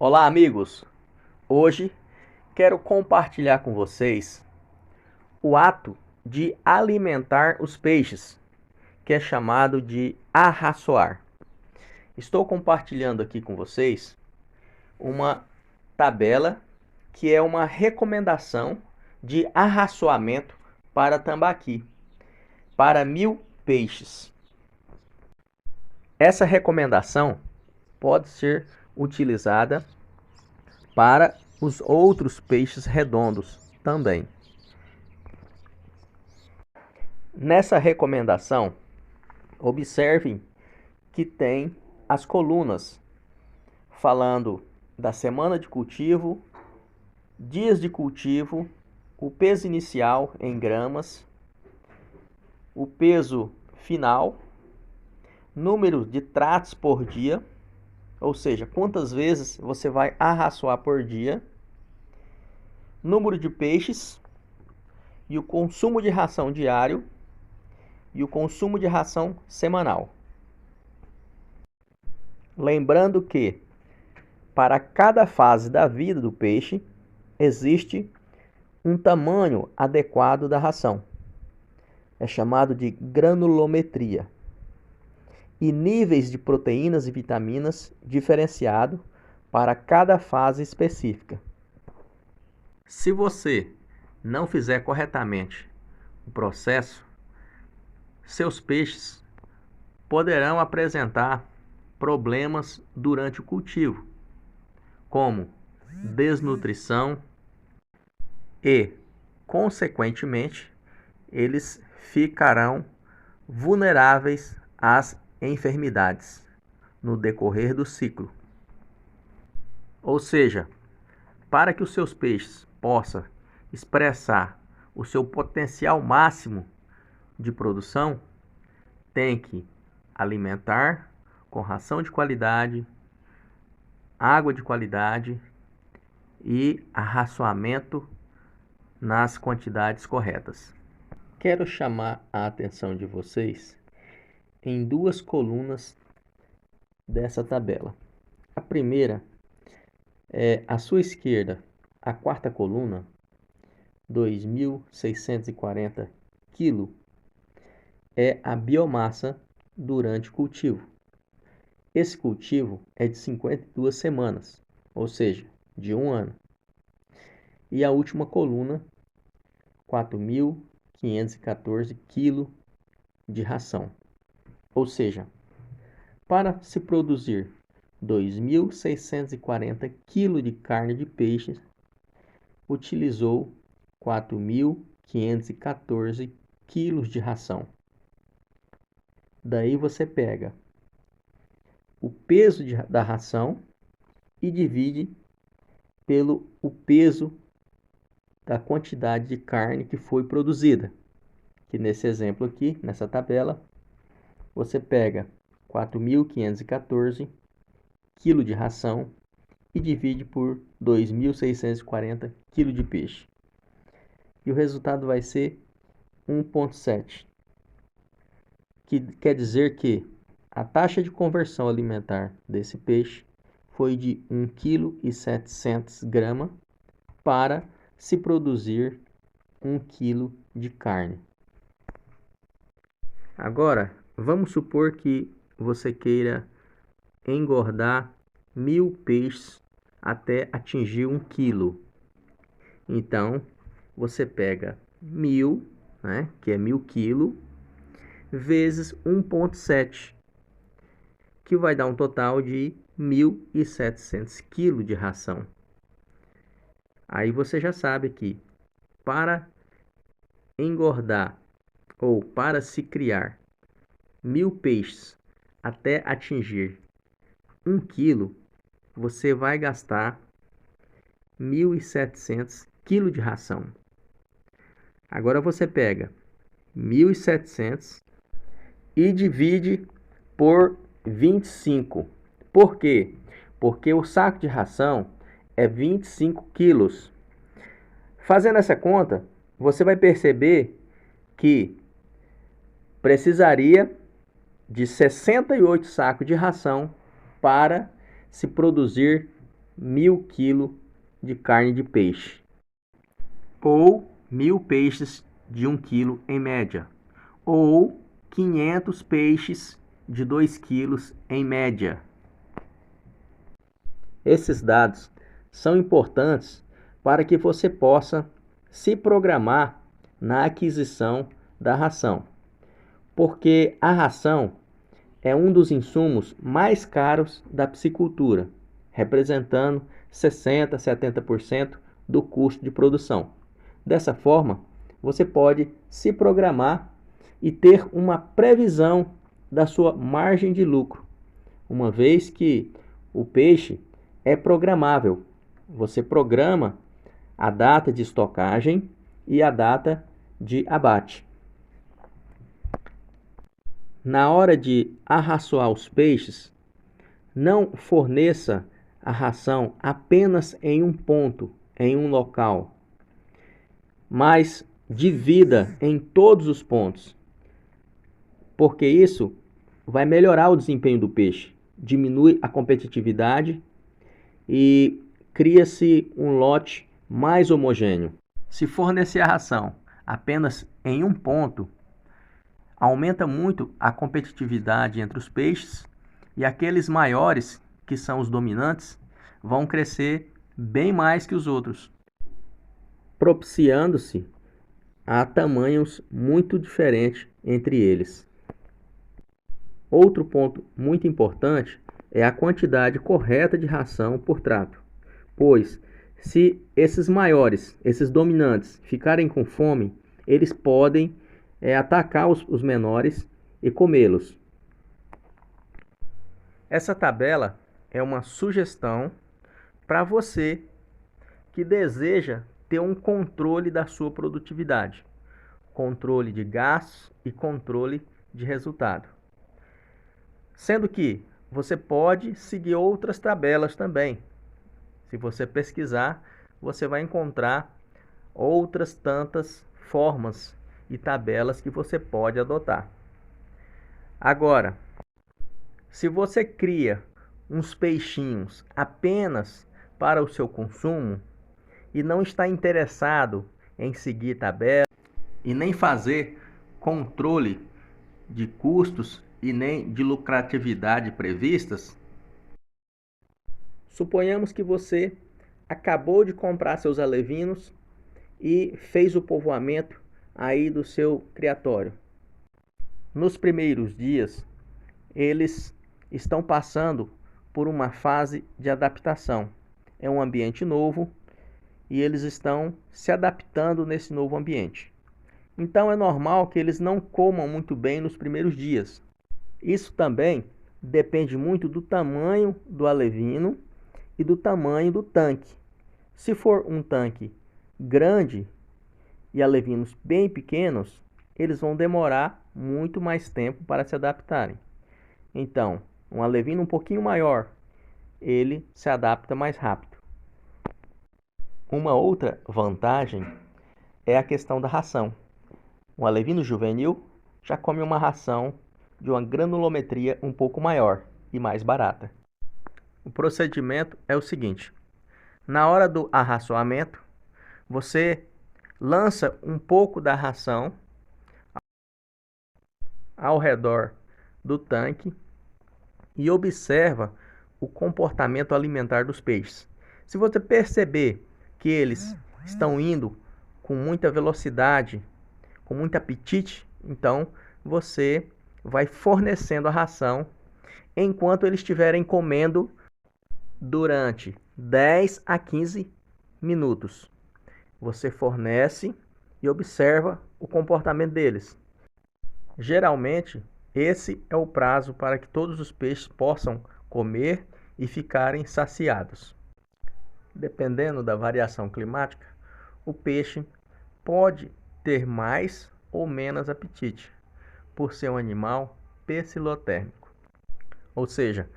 Olá, amigos! Hoje quero compartilhar com vocês o ato de alimentar os peixes, que é chamado de arraçoar. Estou compartilhando aqui com vocês uma tabela que é uma recomendação de arraçoamento para tambaqui, para 1.000 peixes. Essa recomendação pode ser utilizada para os outros peixes redondos também. Nessa recomendação, observem que tem as colunas falando da semana de cultivo, dias de cultivo, o peso inicial em gramas, o peso final, número de tratos por dia, ou seja, quantas vezes você vai arraçoar por dia, número de peixes e o consumo de ração diário e o consumo de ração semanal. Lembrando que para cada fase da vida do peixe existe um tamanho adequado da ração. É chamado de granulometria. E níveis de proteínas e vitaminas diferenciado para cada fase específica. Se você não fizer corretamente o processo, seus peixes poderão apresentar problemas durante o cultivo, como desnutrição e, consequentemente, eles ficarão vulneráveis às enfermidades no decorrer do ciclo. Ou seja, para que os seus peixes possam expressar o seu potencial máximo de produção, tem que alimentar com ração de qualidade, água de qualidade e arraçoamento nas quantidades corretas. Quero chamar a atenção de vocês em duas colunas dessa tabela. A primeira é à sua esquerda, a quarta coluna, 2.640 kg, é a biomassa durante o cultivo. Esse cultivo é de 52 semanas, ou seja, de um ano. E a última coluna, 4.514 kg de ração. Ou seja, para se produzir 2.640 kg de carne de peixe, utilizou 4.514 kg de ração. Daí você pega o peso da ração e divide pelo o peso da quantidade de carne que foi produzida. Que nesse exemplo aqui, nessa tabela, você pega 4.514 kg de ração e divide por 2.640 kg de peixe. E o resultado vai ser 1,7, que quer dizer que a taxa de conversão alimentar desse peixe foi de 1,7 kg para se produzir 1 kg de carne. Agora, vamos supor que você queira engordar 1.000 peixes até atingir 1 kg. Então, você pega 1.000, né, que é 1.000 kg, vezes 1,7, que vai dar um total de 1.700 kg de ração. Aí você já sabe que para engordar ou para se criar 1.000 peixes até atingir 1 kg, você vai gastar 1.700 kg de ração. Agora você pega 1.700 e divide por 25. Por quê? Porque o saco de ração é 25 quilos. Fazendo essa conta, você vai perceber que precisaria de 68 sacos de ração para se produzir 1.000 kg de carne de peixe, ou 1.000 peixes de 1 kg em média, ou 500 peixes de 2 quilos em média. Esses dados são importantes para que você possa se programar na aquisição da ração, porque a ração é um dos insumos mais caros da piscicultura, representando 60% a 70% do custo de produção. Dessa forma, você pode se programar e ter uma previsão da sua margem de lucro, uma vez que o peixe é programável. Você programa a data de estocagem e a data de abate. Na hora de arraçoar os peixes, não forneça a ração apenas em um ponto, em um local, mas divida em todos os pontos, porque isso vai melhorar o desempenho do peixe, diminui a competitividade e cria-se um lote mais homogêneo. Se fornecer a ração apenas em um ponto, aumenta muito a competitividade entre os peixes e aqueles maiores, que são os dominantes, vão crescer bem mais que os outros, propiciando-se a tamanhos muito diferentes entre eles. Outro ponto muito importante é a quantidade correta de ração por trato, pois se esses maiores, esses dominantes, ficarem com fome, eles podem atacar os menores e comê-los. Essa tabela é uma sugestão para você que deseja ter um controle da sua produtividade, controle de gastos e controle de resultado. Sendo que você pode seguir outras tabelas também. Se você pesquisar, você vai encontrar outras tantas formas e tabelas que você pode adotar. Agora, se você cria uns peixinhos apenas para o seu consumo e não está interessado em seguir tabela e nem fazer controle de custos e nem de lucratividade previstas, suponhamos que você acabou de comprar seus alevinos e fez o povoamento aí do seu criatório. Nos primeiros dias, eles estão passando por uma fase de adaptação. É um ambiente novo e eles estão se adaptando nesse novo ambiente. Então é normal que eles não comam muito bem nos primeiros dias. Isso também depende muito do tamanho do alevino e do tamanho do tanque. Se for um tanque grande e alevinos bem pequenos, eles vão demorar muito mais tempo para se adaptarem. Então, um alevino um pouquinho maior, ele se adapta mais rápido. Uma outra vantagem é a questão da ração. Um alevino juvenil já come uma ração de uma granulometria um pouco maior e mais barata. O procedimento é o seguinte: na hora do arraçoamento, você lança um pouco da ração ao redor do tanque e observa o comportamento alimentar dos peixes. Se você perceber que eles estão indo com muita velocidade, com muito apetite, então você vai fornecendo a ração enquanto eles estiverem comendo durante 10 a 15 minutos. Você fornece e observa o comportamento deles. Geralmente, esse é o prazo para que todos os peixes possam comer e ficarem saciados. Dependendo da variação climática, o peixe pode ter mais ou menos apetite, por ser um animal pecilotérmico. Ou seja,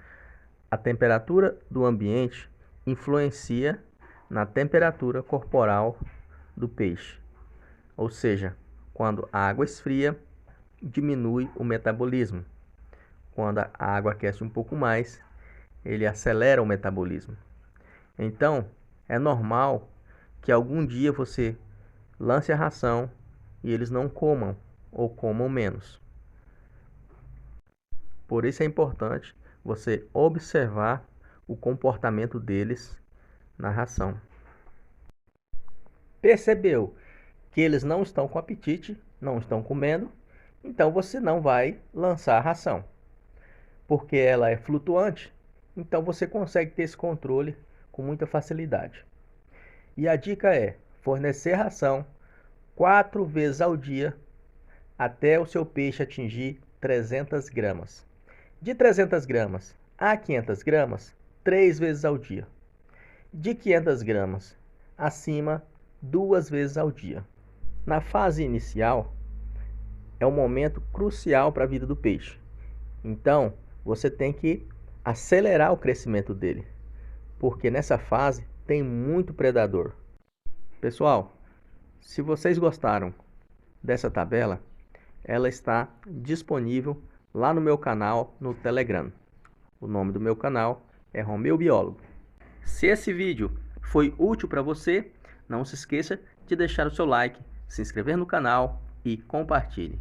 a temperatura do ambiente influencia na temperatura corporal do peixe. Ou seja, quando a água esfria, diminui o metabolismo. Quando a água aquece um pouco mais, ele acelera o metabolismo. Então, é normal que algum dia você lance a ração e eles não comam ou comam menos. Por isso é importante você observar o comportamento deles na ração. Percebeu que eles não estão com apetite, não estão comendo, então você não vai lançar a ração. Porque ela é flutuante, então você consegue ter esse controle com muita facilidade. E a dica é fornecer ração 4 vezes ao dia até o seu peixe atingir 300 gramas. De 300 gramas a 500 gramas, 3 vezes ao dia. De 500 gramas acima, 2 vezes ao dia. Na fase inicial, é um momento crucial para a vida do peixe. Então, você tem que acelerar o crescimento dele, porque nessa fase tem muito predador. Pessoal, se vocês gostaram dessa tabela, ela está disponível lá no meu canal no Telegram. O nome do meu canal é Romeu Biólogo. Se esse vídeo foi útil para você, não se esqueça de deixar o seu like, se inscrever no canal e compartilhe.